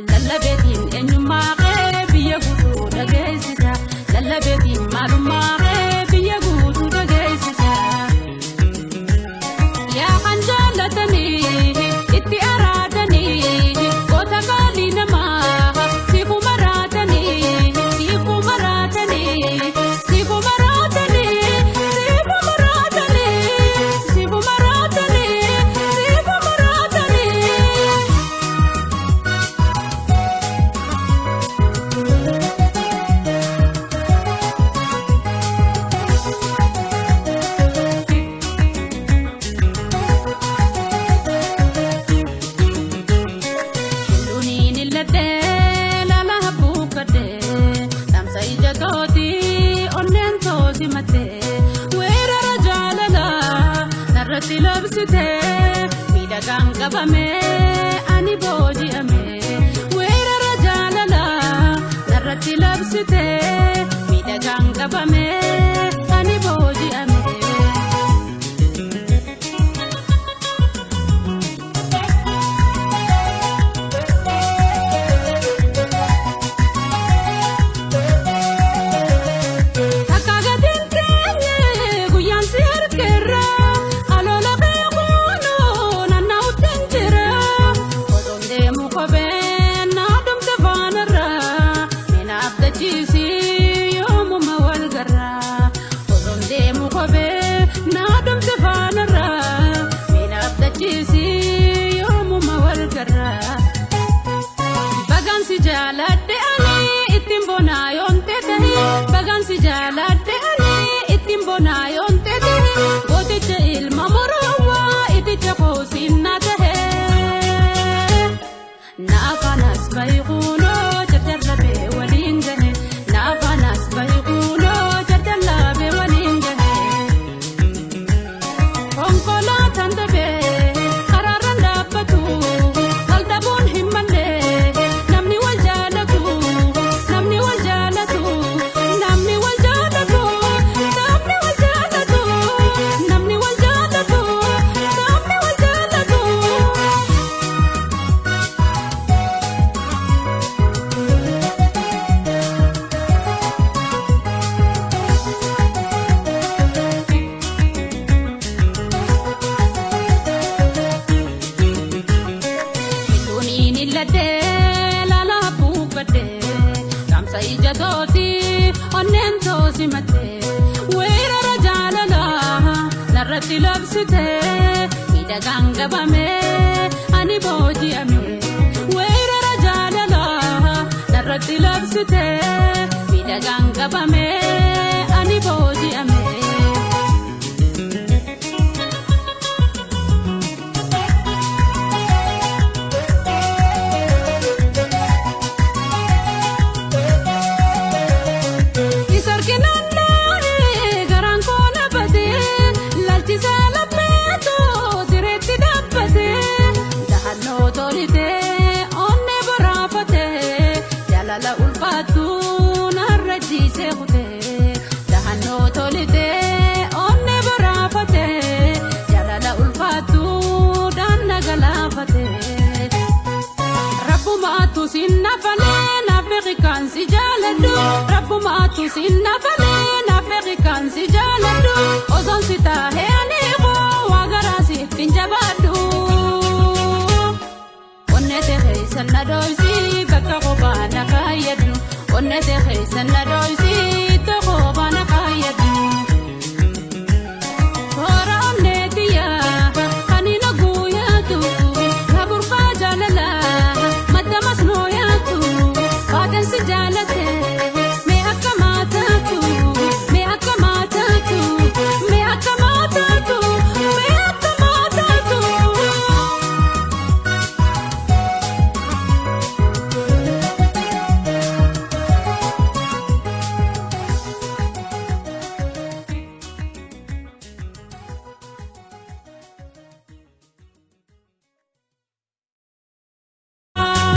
lallabeetiin eenyummaa biyya guutuu dhageessisa lallabeetiin maalummaa biyya guutuu dhageessisa yaa kan jaallatanii itti araadanii goota gaalii namaa siifu maraatanii siifu maraatanii siifu maraatanii siifu maraatanii siifu maraatanii siifu maraatanii miidhagaan qabame ani booji'ame weera rajaalala narratti labsite miidhagaan qabame ani booji'ame bagansi jaaladde ani ittiin bonaayoon tete bagansi jaaladde ani ittiin bonaayoon tete gooticha ilma moroowwaa iticha koosinna tahe naafanas bayikuunoo jajjarrabee waliin gahe naafanas bayikuunoo jajjarrabee waliin gahe konkolaataan tabee karaarran dhaabbatu kaldabuun hin malle namni wal jaalatu namni wal jaalatu namni wal jaalatu namni wal jaalatu namni wal jaalatu namni wal jaalatu weera rajaalala narratti labsite miidhagaan qabame ani booji'ame weera rajaalala narratti labsite miidhagaan qabame ani booji'ame la ulfatu narrajise khute dahanno tolite onne borafate jala la ulfatu dan nagalafate rabbuma tu sinna fale nafrikan si jaladu rabbuma tu sinna fale nafrikan si jaladu ozon sita he ani ko wagarasi pinjabadu onnete khaysan nadoisi bakka qobana kayadu onnete khaysan nadoisi